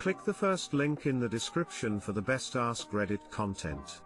Click the first link in the description for the best Askreddit content.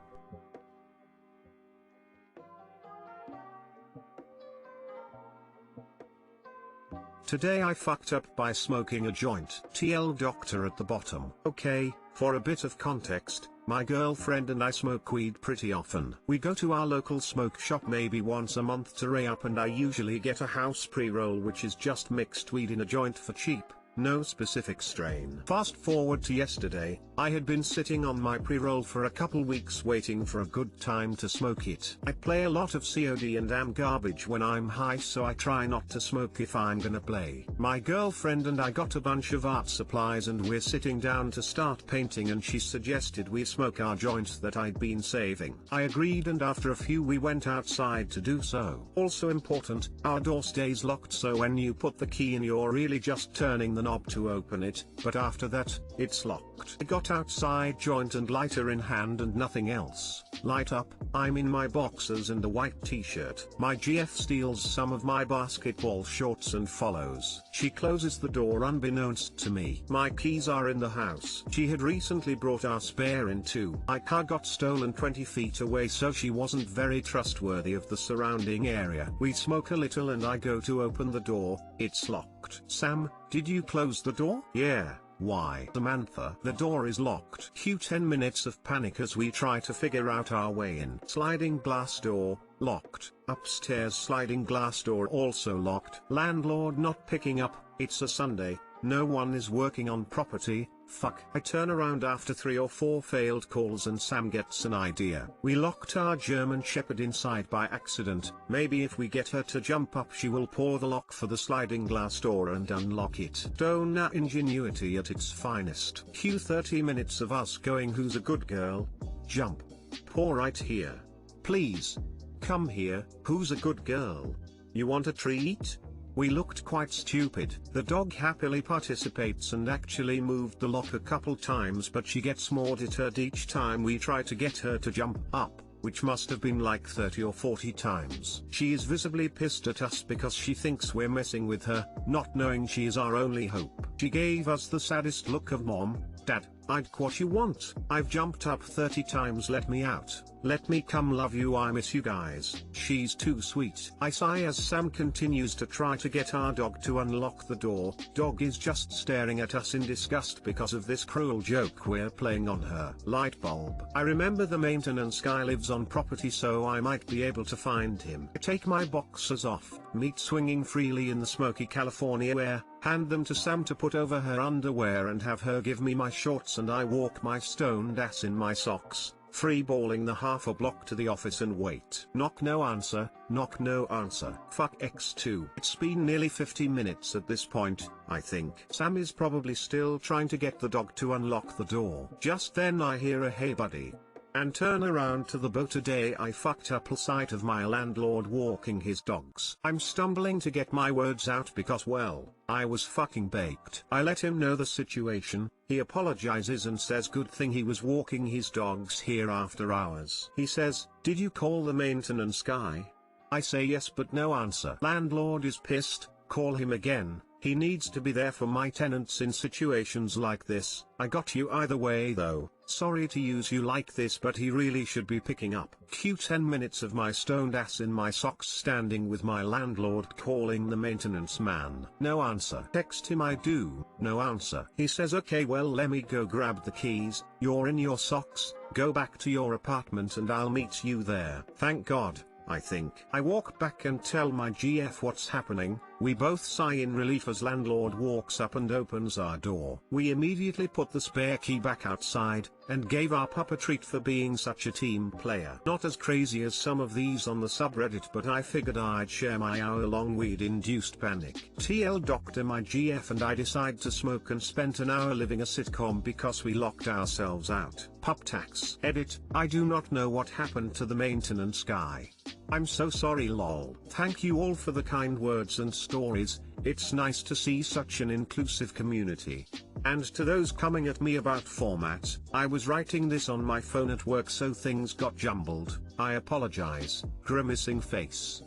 Today I fucked up by smoking a joint. TL doctor at the bottom. Okay, for a bit of context, my girlfriend and I smoke weed pretty often. We go to our local smoke shop maybe once a month to re-up, and I usually get a house pre-roll which is just mixed weed in a joint for cheap. No specific strain. Fast forward to yesterday, I had been sitting on my pre-roll for a couple weeks waiting for a good time to smoke it. I play a lot of COD and am garbage when I'm high, so I try not to smoke if I'm gonna play. My girlfriend and I got a bunch of art supplies and we're sitting down to start painting, and she suggested we smoke our joint that I'd been saving. I agreed, and after a few we went outside to do so. Also important, our door stays locked, so when you put the key in you're really just turning the knob to open it, but after that, it's locked. I got outside, joint and lighter in hand and nothing else. Light up, I'm in my boxers and a white t-shirt. My GF steals some of my basketball shorts and follows. She closes the door unbeknownst to me. My keys are in the house. She had recently brought our spare in too. My car got stolen 20 feet away, so she wasn't very trustworthy of the surrounding area. We smoke a little and I go to open the door, it's locked. Sam, did you close the door? Yeah. Why? Samantha, the door is locked. Cue 10 minutes of panic as we try to figure out our way in. Sliding glass door, locked. Upstairs sliding glass door also locked. Landlord not picking up, it's a Sunday, no one is working on property. Fuck. I turn around after 3 or 4 failed calls and Sam gets an idea. We locked our German Shepherd inside by accident. Maybe if we get her to jump up she will pour the lock for the sliding glass door and unlock it. Stoner ingenuity at its finest. Cue 30 minutes of us going, who's a good girl? Jump. Pour right here. Please. Come here, who's a good girl? You want a treat? We looked quite stupid. The dog happily participates and actually moved the lock a couple times, but she gets more deterred each time we try to get her to jump up, which must have been like 30 or 40 times. She is visibly pissed at us because she thinks we're messing with her, not knowing she is our only hope. She gave us the saddest look of mom, dad, I'd what you want. I've jumped up 30 times, let me out. Let me come, love you, I miss you guys. She's too sweet. I sigh as Sam continues to try to get our dog to unlock the door. Dog is just staring at us in disgust because of this cruel joke we're playing on her. Light bulb. I remember the maintenance guy lives on property, so I might be able to find him. I take my boxers off, meat swinging freely in the smoky California air, hand them to Sam to put over her underwear and have her give me my shorts, and I walk my stoned ass in my socks, free-balling the half a block to the office and wait. Knock, no answer, knock, no answer. Fuck X2. It's been nearly 50 minutes at this point, I think. Sam is probably still trying to get the dog to unlock the door. Just then I hear a "Hey buddy," and turn around to the boat. Today I fucked up the sight of my landlord walking his dogs. I'm stumbling to get my words out because, well, I was fucking baked. I let him know the situation. He apologizes and says good thing he was walking his dogs here after hours. He says, did you call the maintenance guy? I say yes, but no answer. Landlord is pissed, call him again. He needs to be there for my tenants in situations like this. I got you either way though. Sorry to use you like this, but he really should be picking up. Cue 10 minutes of my stoned ass in my socks standing with my landlord calling the maintenance man. No answer. Text him I do. No answer. He says okay, well let me go grab the keys. You're in your socks, go back to your apartment and I'll meet you there. Thank God, I think. I walk back and tell my GF what's happening. We both sigh in relief as landlord walks up and opens our door. We immediately put the spare key back outside, and gave our pup a treat for being such a team player. Not as crazy as some of these on the subreddit, but I figured I'd share my hour-long weed-induced panic. TL doctor, my GF and I decide to smoke and spent an hour living a sitcom because we locked ourselves out. Pup tax. Edit, I do not know what happened to the maintenance guy. I'm so sorry lol. Thank you all for the kind words and stories, it's nice to see such an inclusive community. And to those coming at me about format, I was writing this on my phone at work so things got jumbled, I apologize. Grimacing face.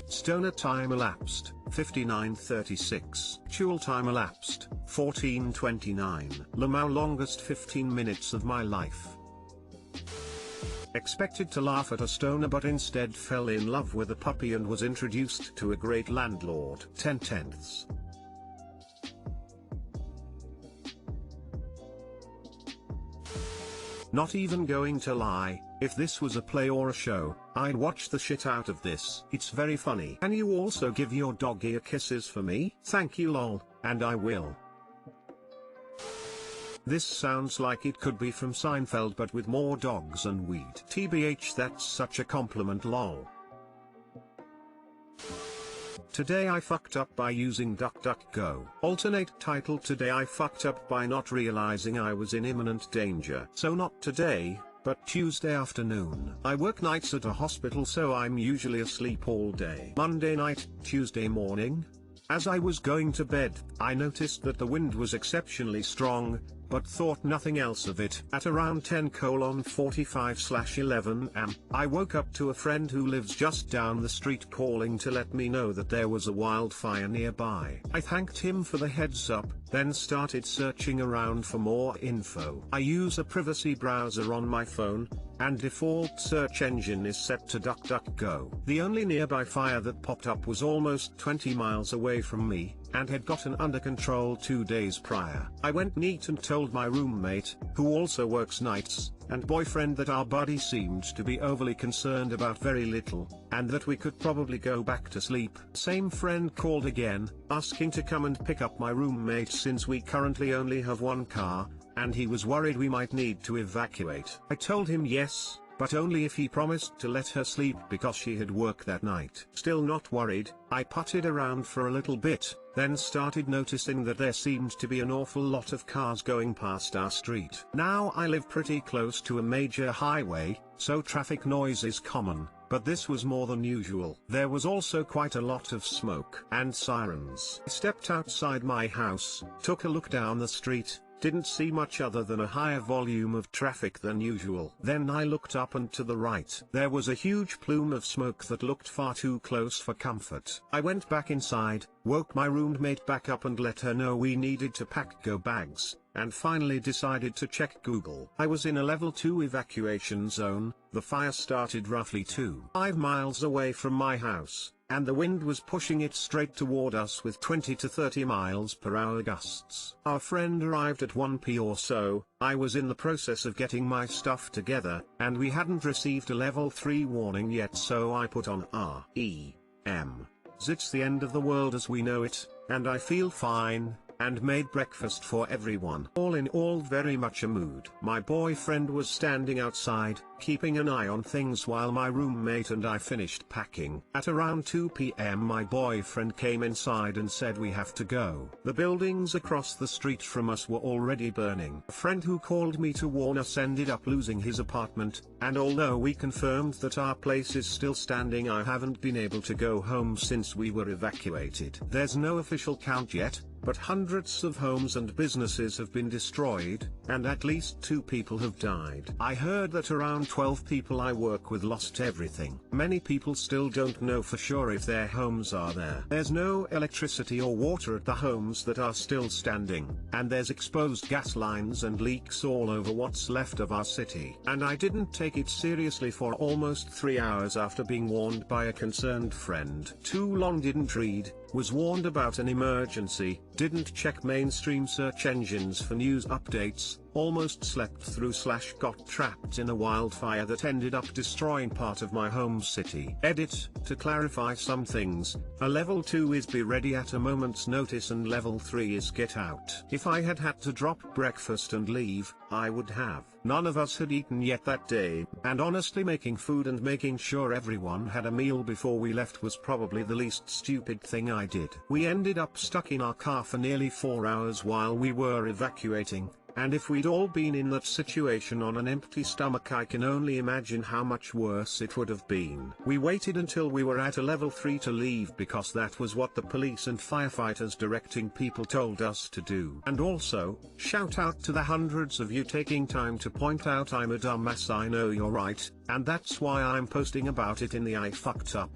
Stoner time elapsed. 59:36. Actual time elapsed, 14:29. Lamau longest 15 minutes of my life. Expected to laugh at a stoner but instead fell in love with a puppy and was introduced to a great landlord. 10/10. Not even going to lie, if this was a play or a show, I'd watch the shit out of this. It's very funny. Can you also give your dog ear kisses for me? Thank you lol, and I will. This sounds like it could be from Seinfeld but with more dogs and weed. TBH, that's such a compliment lol. Today I fucked up by using DuckDuckGo. Alternate title: Today I fucked up by not realizing I was in imminent danger. So not today, but Tuesday afternoon. I work nights at a hospital, so I'm usually asleep all day. Monday night, Tuesday morning. As I was going to bed, I noticed that the wind was exceptionally strong, but thought nothing else of it. At around 10:45/11 am, I woke up to a friend who lives just down the street calling to let me know that there was a wildfire nearby. I thanked him for the heads up, then started searching around for more info. I use a privacy browser on my phone, and default search engine is set to DuckDuckGo. The only nearby fire that popped up was almost 20 miles away from me, and had gotten under control 2 days prior. I went neat and told my roommate, who also works nights, and boyfriend that our buddy seemed to be overly concerned about very little, and that we could probably go back to sleep. Same friend called again, asking to come and pick up my roommate since we currently only have one car, and he was worried we might need to evacuate. I told him yes, but only if he promised to let her sleep because she had work that night. Still not worried, I putted around for a little bit, then started noticing that there seemed to be an awful lot of cars going past our street. Now I live pretty close to a major highway, so traffic noise is common, but this was more than usual. There was also quite a lot of smoke and sirens. I stepped outside my house, took a look down the street, didn't see much other than a higher volume of traffic than usual. Then I looked up and to the right. There was a huge plume of smoke that looked far too close for comfort. I went back inside, woke my roommate back up and let her know we needed to pack go bags, and finally decided to check Google. I was in a level 2 evacuation zone. The fire started roughly 2.5 miles away from my house, and the wind was pushing it straight toward us with 20 to 30 miles per hour gusts. Our friend arrived at 1 p.m. or so. I was in the process of getting my stuff together, and we hadn't received a level 3 warning yet, so I put on REM. It's the end of the world as we know it, and I feel fine, and made breakfast for everyone. All in all, very much a mood. My boyfriend was standing outside, keeping an eye on things while my roommate and I finished packing. At around 2 p.m. my boyfriend came inside and said we have to go. The buildings across the street from us were already burning. A friend who called me to warn us ended up losing his apartment, and although we confirmed that our place is still standing, I haven't been able to go home since we were evacuated. There's no official count yet, but hundreds of homes and businesses have been destroyed, and at least 2 people have died. I heard that around 12 people I work with lost everything. Many people still don't know for sure if their homes are there. There's no electricity or water at the homes that are still standing, and there's exposed gas lines and leaks all over what's left of our city. And I didn't take it seriously for almost 3 hours after being warned by a concerned friend. Too long, didn't read, was warned about an emergency, didn't check mainstream search engines for news updates, almost slept through / got trapped in a wildfire that ended up destroying part of my home city. Edit: to clarify some things, a level 2 is be ready at a moment's notice and level 3 is get out. If I had had to drop breakfast and leave, I would have. None of us had eaten yet that day, and honestly making food and making sure everyone had a meal before we left was probably the least stupid thing I did. We ended up stuck in our car for nearly 4 hours while we were evacuating, and if we'd all been in that situation on an empty stomach, I can only imagine how much worse it would have been. We waited until we were at a level 3 to leave because that was what the police and firefighters directing people told us to do. And also, shout out to the hundreds of you taking time to point out I'm a dumbass. I know you're right, and that's why I'm posting about it in the I fucked up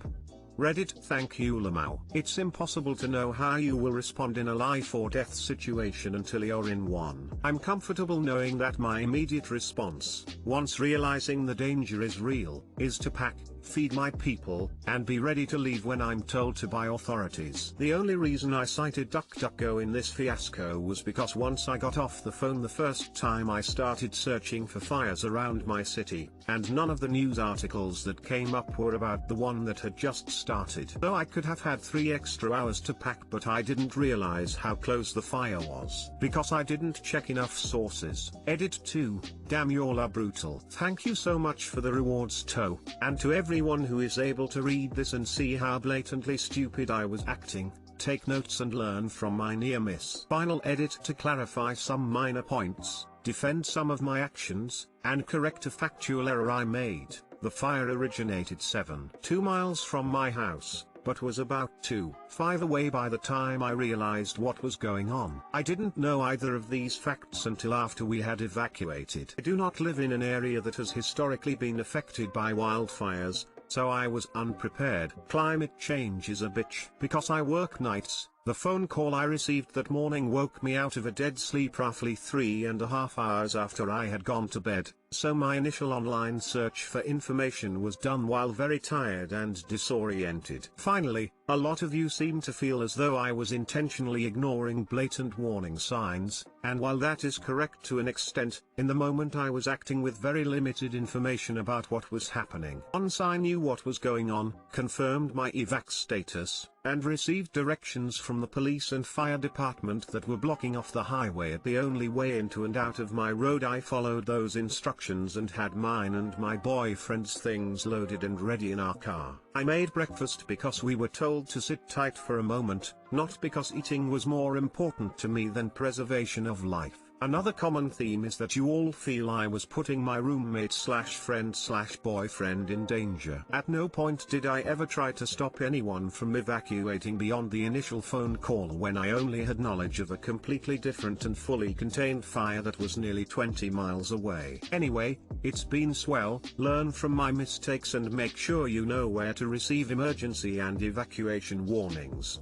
Reddit, thank you Lamau. It's impossible to know how you will respond in a life or death situation until you're in one. I'm comfortable knowing that my immediate response, once realizing the danger is real, is to pack, feed my people, and be ready to leave when I'm told to by authorities. The only reason I cited DuckDuckGo in this fiasco was because once I got off the phone the first time I started searching for fires around my city, and none of the news articles that came up were about the one that had just started. Though I could have had 3 extra hours to pack, but I didn't realize how close the fire was, because I didn't check enough sources. Edit 2, damn y'all are brutal. Thank you so much for the rewards Toe, and to everyone who is able to read this and see how blatantly stupid I was acting. Take notes and learn from my near miss. Final edit to clarify some minor points, defend some of my actions, and correct a factual error I made. The fire originated 2 miles from my house, but was about 2.5 away by the time I realized what was going on. I didn't know either of these facts until after we had evacuated. I do not live in an area that has historically been affected by wildfires, so I was unprepared. Climate change is a bitch. Because I work nights, the phone call I received that morning woke me out of a dead sleep roughly 3.5 hours after I had gone to bed, so my initial online search for information was done while very tired and disoriented. Finally, a lot of you seem to feel as though I was intentionally ignoring blatant warning signs, and while that is correct to an extent, in the moment I was acting with very limited information about what was happening. Once I knew what was going on, confirmed my evac status, and received directions from the police and fire department that were blocking off the highway at the only way into and out of my road, I followed those instructions and had mine and my boyfriend's things loaded and ready in our car. I made breakfast because we were told to sit tight for a moment, not because eating was more important to me than preservation of life. Another common theme is that you all feel I was putting my roommate/friend/boyfriend in danger. At no point did I ever try to stop anyone from evacuating beyond the initial phone call when I only had knowledge of a completely different and fully contained fire that was nearly 20 miles away. Anyway, it's been swell. Learn from my mistakes and make sure you know where to receive emergency and evacuation warnings.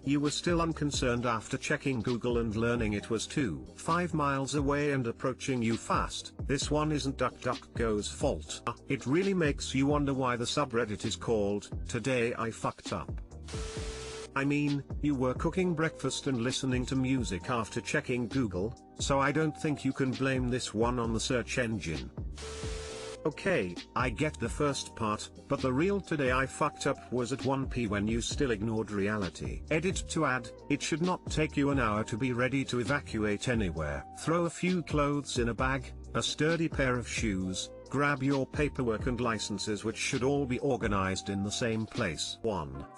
You were still unconcerned after checking Google and learning it was 2.5 miles away and approaching you fast. This one isn't DuckDuckGo's fault. It really makes you wonder why the subreddit is called, "Today I Fucked Up." I mean, you were cooking breakfast and listening to music after checking Google, so I don't think you can blame this one on the search engine. Okay, I get the first part, but the real "today I fucked up" was at 1 p when you still ignored reality. Edit to add, it should not take you an hour to be ready to evacuate anywhere. Throw a few clothes in a bag, a sturdy pair of shoes, grab your paperwork and licenses, which should all be organized in the same place.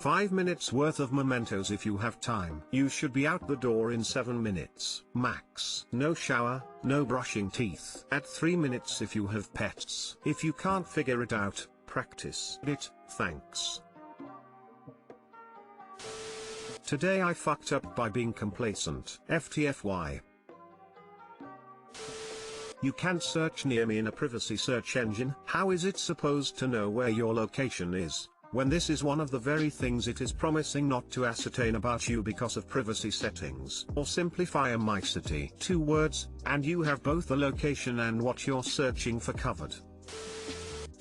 5 minutes worth of mementos if you have time. You should be out the door in 7 minutes, max. No shower, no brushing teeth. At 3 minutes if you have pets. If you can't figure it out, practice it. Thanks. Today I fucked up by being complacent. FTFY. You can't search near me in a privacy search engine. How is it supposed to know where your location is, when this is one of the very things it is promising not to ascertain about you because of privacy settings? Or simplify my city. 2 words, and you have both the location and what you're searching for covered.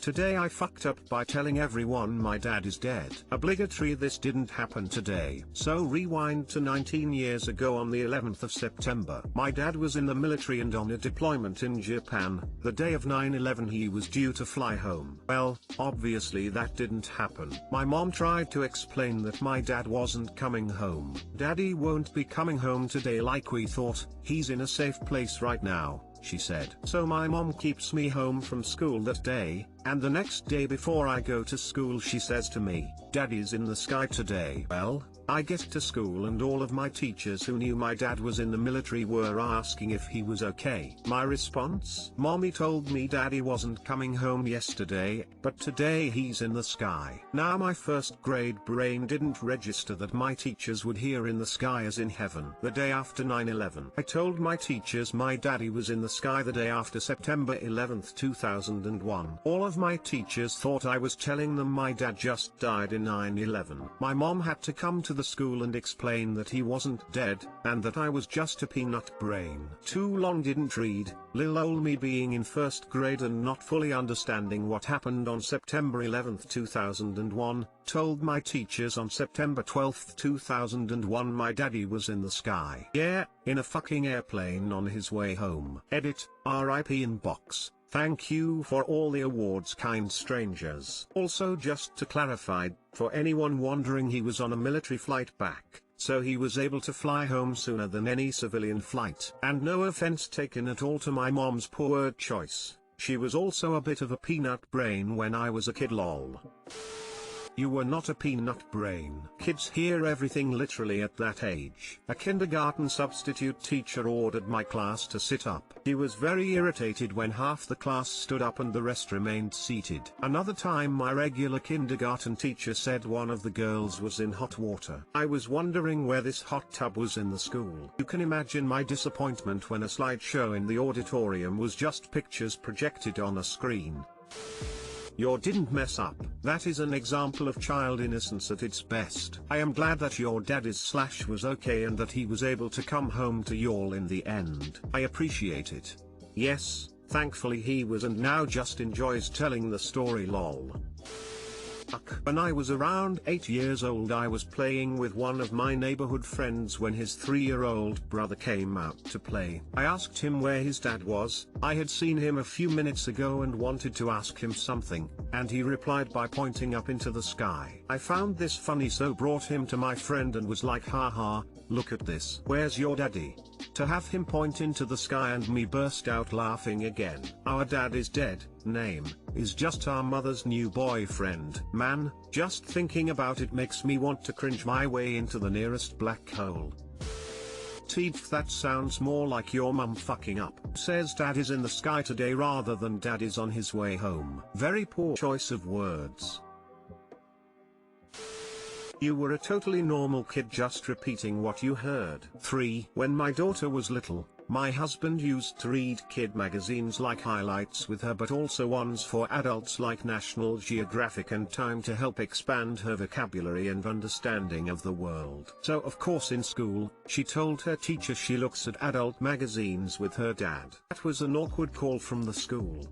Today I fucked up by telling everyone my dad is dead. Obligatory, this didn't happen today. So rewind to 19 years ago on the 11th of September. My dad was in the military and on a deployment in Japan. The day of 9/11 he was due to fly home. Well, obviously that didn't happen. My mom tried to explain that my dad wasn't coming home. "Daddy won't be coming home today like we thought, he's in a safe place right now," she said. So my mom keeps me home from school that day, and the next day before I go to school she says to me, "Daddy's in the sky today." Well, I get to school and all of my teachers who knew my dad was in the military were asking if he was okay. My response? Mommy told me daddy wasn't coming home yesterday, but today he's in the sky. Now my first grade brain didn't register that my teachers would hear in the sky as in heaven. The day after 9/11, I told my teachers my daddy was in the sky the day after September 11th, 2001. All of my teachers thought I was telling them my dad just died in 9/11. My mom had to come to the school and explain that he wasn't dead, and that I was just a peanut brain. Too long didn't read, lil ol me being in first grade and not fully understanding what happened on September 11th, 2001, told my teachers on September 12th, 2001 my daddy was in the sky. Yeah, in a fucking airplane on his way home. Edit, RIP inbox. Thank you for all the awards, kind strangers. Also, just to clarify, for anyone wondering, he was on a military flight back, so he was able to fly home sooner than any civilian flight. And no offense taken at all to my mom's poor word choice, she was also a bit of a peanut brain when I was a kid, lol. You were not a peanut brain. Kids hear everything literally at that age. A kindergarten substitute teacher ordered my class to sit up. He was very irritated when half the class stood up and the rest remained seated. Another time my regular kindergarten teacher said one of the girls was in hot water. I was wondering where this hot tub was in the school. You can imagine my disappointment when a slideshow in the auditorium was just pictures projected on a screen. You didn't mess up. That is an example of child innocence at its best. I am glad that your daddy's / was okay and that he was able to come home to y'all in the end. I appreciate it. Yes, thankfully he was, and now just enjoys telling the story, lol. When I was around 8 years old, I was playing with one of my neighborhood friends when his 3-year-old brother came out to play. I asked him where his dad was. I had seen him a few minutes ago and wanted to ask him something, and he replied by pointing up into the sky. I found this funny, so brought him to my friend and was like, haha, look at this. Where's your daddy? To have him point into the sky and me burst out laughing again. Our dad is dead. Name is just our mother's new boyfriend. Man, just thinking about it makes me want to cringe my way into the nearest black hole. Teef, that sounds more like your mum fucking up. Says dad is in the sky today rather than dad is on his way home. Very poor choice of words. You were a totally normal kid just repeating what you heard. 3. When my daughter was little, my husband used to read kid magazines like Highlights with her, but also ones for adults like National Geographic and Time to help expand her vocabulary and understanding of the world. So of course in school, she told her teacher she looks at adult magazines with her dad. That was an awkward call from the school.